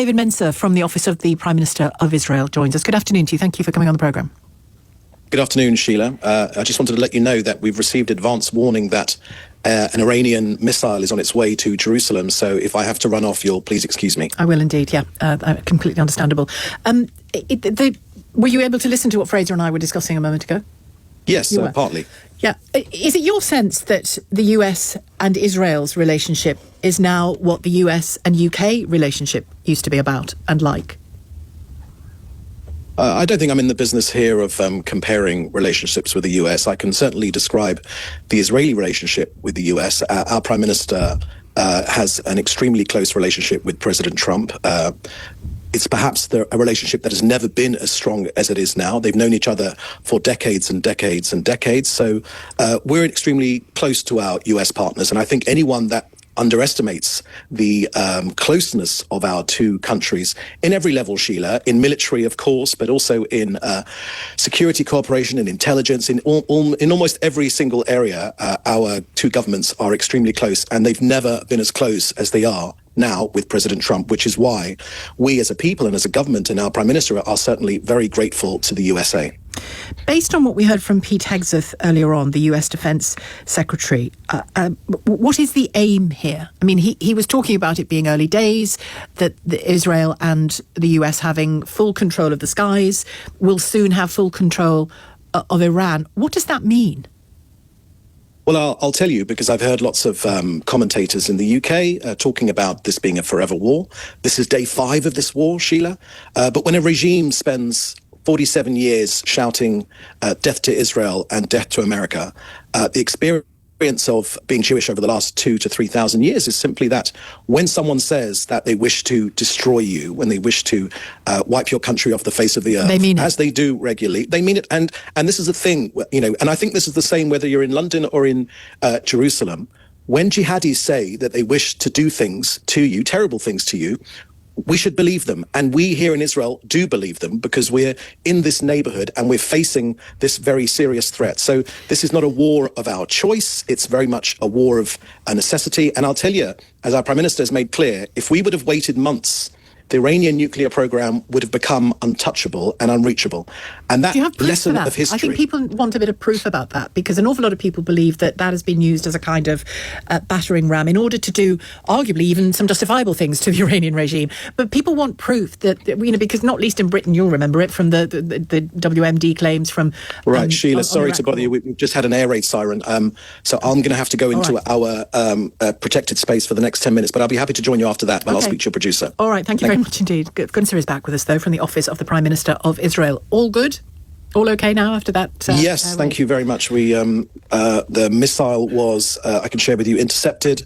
David Mencer from the Office of the Prime Minister of Israel joins us. Good afternoon to you. Thank you for coming on the programme. Good afternoon, Sheila. I just wanted to let you know that we've received advance warning that an Iranian missile is on its way to Jerusalem. So if I have to run off, you'll please excuse me. I will indeed, yeah. Completely understandable. Were you able to listen to what Fraser and I were discussing a moment ago? Yes, partly. Yeah. Is it your sense that the US and Israel's relationship is now what the US and UK relationship used to be about and like? I don't think I'm in the business here of comparing relationships with the US. I can certainly describe the Israeli relationship with the US. Our Prime Minister has an extremely close relationship with President Trump. It's perhaps a relationship that has never been as strong as it is now. They've known each other for decades and decades and decades. So we're extremely close to our US partners. And I think anyone that underestimates the closeness of our two countries in every level, Sheila, in military, of course, but also in security cooperation and intelligence, in almost every single area, our two governments are extremely close, and they've never been as close as they are now with President Trump, which is why we as a people and as a government and our Prime Minister are certainly very grateful to the USA. Based on what we heard from Pete Hegseth earlier on, the US Defence Secretary, what is the aim here? I mean, he was talking about it being early days, that Israel and the US having full control of the skies, will soon have full control of Iran. What does that mean? Well, I'll tell you, because I've heard lots of commentators in the UK talking about this being a forever war. This is day 5 of this war, Sheila. But when a regime spends 47 years shouting death to Israel and death to America, the experience of being Jewish over the last 2,000 to 3,000 years is simply that when someone says that they wish to destroy you, when they wish to wipe your country off the face of the earth, they mean as they do regularly, they mean it. And this is a thing, and I think this is the same whether you're in London or in Jerusalem. When jihadis say that they wish to do things to you, terrible things to you, we should believe them. And we here in Israel do believe them because we're in this neighborhood and we're facing this very serious threat. So this is not a war of our choice. It's very much a war of a necessity. And I'll tell you, as our Prime Minister has made clear, if we would have waited months, the Iranian nuclear program would have become untouchable and unreachable. And that lesson of history... I think people want a bit of proof about that, because an awful lot of people believe that has been used as a kind of battering ram in order to do, arguably, even some justifiable things to the Iranian regime. But people want proof that, because not least in Britain, you'll remember it from the WMD claims from... Right, Sheila, sorry to bother you. We've just had an air raid siren. So I'm going to have to go into our protected space for the next 10 minutes, but I'll be happy to join you after that, but I'll speak to your producer. All right, thank you very much indeed. Gunther is back with us, though, from the Office of the Prime Minister of Israel. All good? All okay now after that? Yes, thank you very much. We the missile was, I can share with you, intercepted.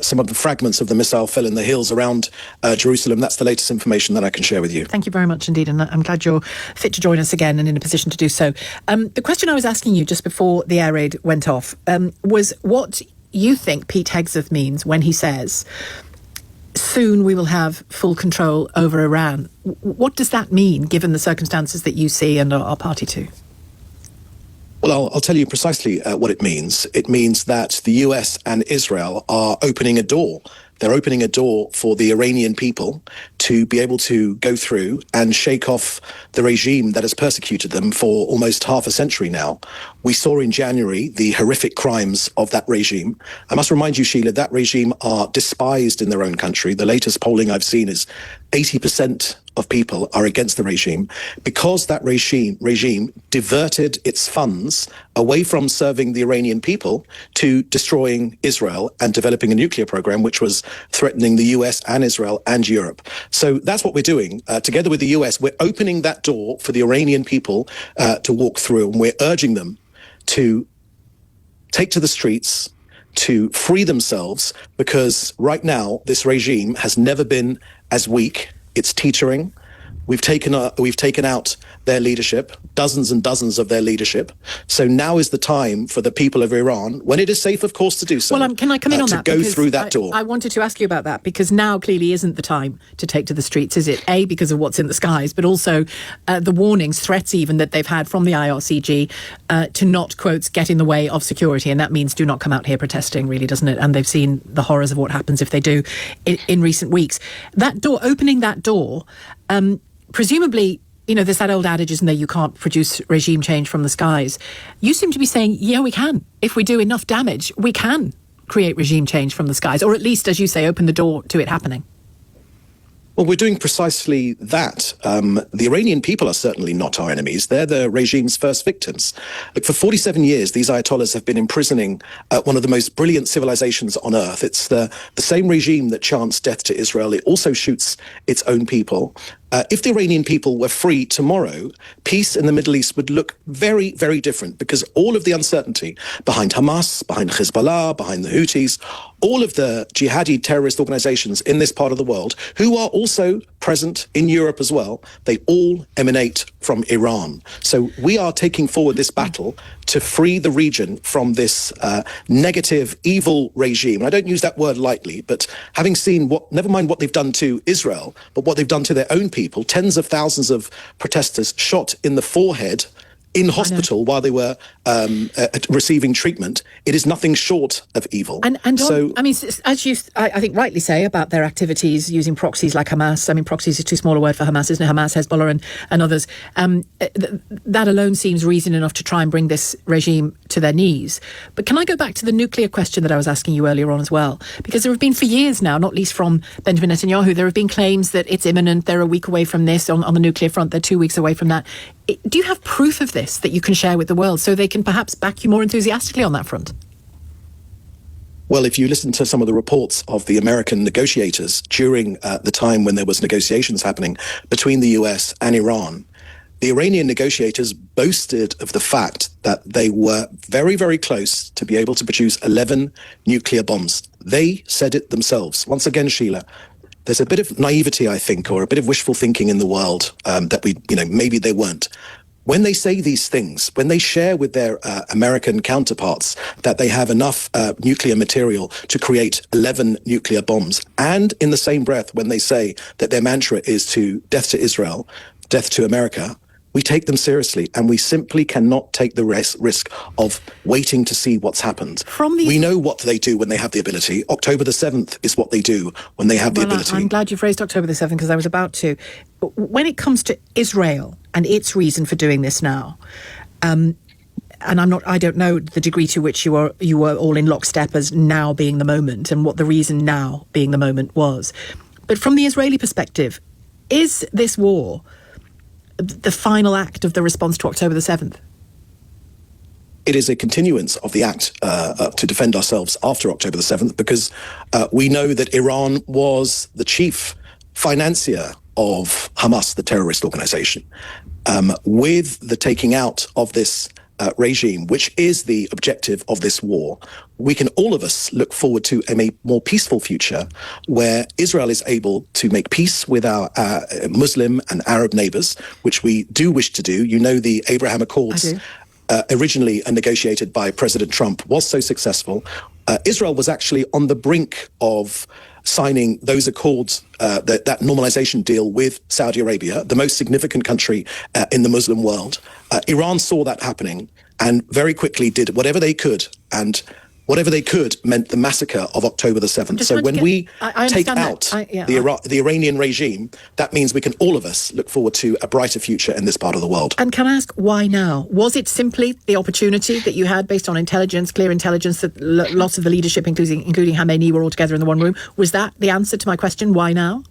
Some of the fragments of the missile fell in the hills around Jerusalem. That's the latest information that I can share with you. Thank you very much indeed, and I'm glad you're fit to join us again and in a position to do so. The question I was asking you just before the air raid went off was what you think Pete Hegseth means when he says, soon we will have full control over Iran. What does that mean, given the circumstances that you see and are party to? Well, I'll tell you precisely what it means. It means that the US and Israel are opening a door. They're opening a door for the Iranian people to be able to go through and shake off the regime that has persecuted them for almost half a century now. We saw in January the horrific crimes of that regime. I must remind you, Sheila, that regime are despised in their own country. The latest polling I've seen is 80% of people are against the regime because that regime diverted its funds away from serving the Iranian people to destroying Israel and developing a nuclear program, which was threatening the US and Israel and Europe. So that's what we're doing. Together with the US, we're opening that door for the Iranian people to walk through, and we're urging them to take to the streets, to free themselves, because right now this regime has never been as weak. It's teetering. We've taken out their leadership, dozens and dozens of their leadership. So now is the time for the people of Iran, when it is safe, of course, to do so. Well, can I come in on to that? go through that door. I wanted to ask you about that, because now clearly isn't the time to take to the streets, is it? A, because of what's in the skies, but also the warnings, threats even that they've had from the IRCG to not, quotes, get in the way of security. And that means do not come out here protesting, really, doesn't it? And they've seen the horrors of what happens if they do in recent weeks. That door, opening that door, presumably, you know, there's that old adage, isn't there, you can't produce regime change from the skies. You seem to be saying, yeah, we can. If we do enough damage, we can create regime change from the skies, or at least, as you say, open the door to it happening. Well, we're doing precisely that. The Iranian people are certainly not our enemies. They're the regime's first victims. Look, for 47 years, these Ayatollahs have been imprisoning one of the most brilliant civilizations on earth. It's the same regime that chants death to Israel. It also shoots its own people. If the Iranian people were free tomorrow, peace in the Middle East would look very, very different, because all of the uncertainty behind Hamas, behind Hezbollah, behind the Houthis, all of the jihadi terrorist organizations in this part of the world, who are also present in Europe as well, they all emanate from Iran. So we are taking forward this battle to free the region from this negative, evil regime. And I don't use that word lightly, but having seen never mind what they've done to Israel, but what they've done to their own people, tens of thousands of protesters shot in the forehead in hospital while they were receiving treatment. It is nothing short of evil. And I mean, as you, I think, rightly say about their activities using proxies like Hamas. I mean, proxies is too small a word for Hamas, isn't it? Hamas, Hezbollah, and others. That alone seems reason enough to try and bring this regime to their knees. But can I go back to the nuclear question that I was asking you earlier on as well? Because there have been for years now, not least from Benjamin Netanyahu, there have been claims that it's imminent. They're a week away from this on the nuclear front. They're 2 weeks away from that. Do you have proof of this that you can share with the world so they can perhaps back you more enthusiastically on that front? Well, if you listen to some of the reports of the American negotiators during the time when there was negotiations happening between the US and Iran, the Iranian negotiators boasted of the fact that they were very, very close to be able to produce 11 nuclear bombs. They said it themselves. Once again, Sheila, there's a bit of naivety, I think, or a bit of wishful thinking in the world that maybe they weren't. When they say these things, when they share with their American counterparts that they have enough nuclear material to create 11 nuclear bombs, and in the same breath when they say that their mantra is to death to Israel, death to America, we take them seriously, and we simply cannot take the risk of waiting to see what's happened. We know what they do when they have the ability. October the 7th is what they do when they have the ability. I'm glad you've raised October the 7th, because I was about to. When it comes to Israel and its reason for doing this now, and I don't know the degree to which you were all in lockstep as now being the moment and what the reason now being the moment was. But from the Israeli perspective, is this war the final act of the response to October the 7th? It is a continuance of the act to defend ourselves after October the 7th, because we know that Iran was the chief financier of Hamas, the terrorist organization. With the taking out of this regime, which is the objective of this war, we can all of us look forward to a more peaceful future where Israel is able to make peace with our Muslim and Arab neighbors, which we do wish to do. You know, the Abraham Accords, originally negotiated by President Trump, was so successful. Israel was actually on the brink of signing those accords, that normalization deal with Saudi Arabia, the most significant country in the Muslim world. Iran saw that happening and very quickly did whatever they could, and whatever they could meant the massacre of October the 7th. So when we take out the Iranian regime, that means we can, all of us, look forward to a brighter future in this part of the world. And can I ask, why now? Was it simply the opportunity that you had based on intelligence, clear intelligence, that lots of the leadership, including Khamenei, were all together in the one room? Was that the answer to my question, why now?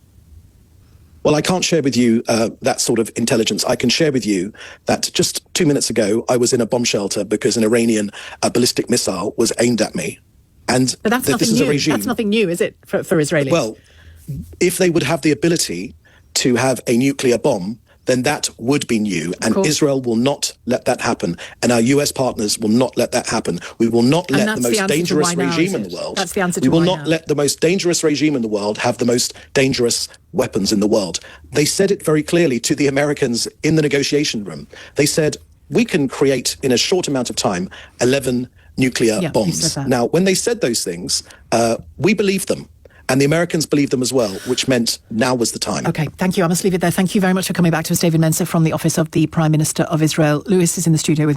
Well, I can't share with you that sort of intelligence. I can share with you that just 2 minutes ago, I was in a bomb shelter because an Iranian ballistic missile was aimed at me. And but that's nothing new. That's nothing new, is it, for Israelis? Well, if they would have the ability to have a nuclear bomb, then that would be new. And course. Israel will not let that happen. And our US partners will not let that happen. We will not let the most dangerous regime in the world. That's the answer to we will why not now. let the most dangerous regime in the world have the most dangerous weapons in the world. They said it very clearly to the Americans in the negotiation room. They said, we can create in a short amount of time 11 nuclear bombs. Now, when they said those things, we believed them. And the Americans believed them as well, which meant now was the time. OK, thank you. I must leave it there. Thank you very much for coming back to us, David Mencer, from the Office of the Prime Minister of Israel. Lewis is in the studio with me.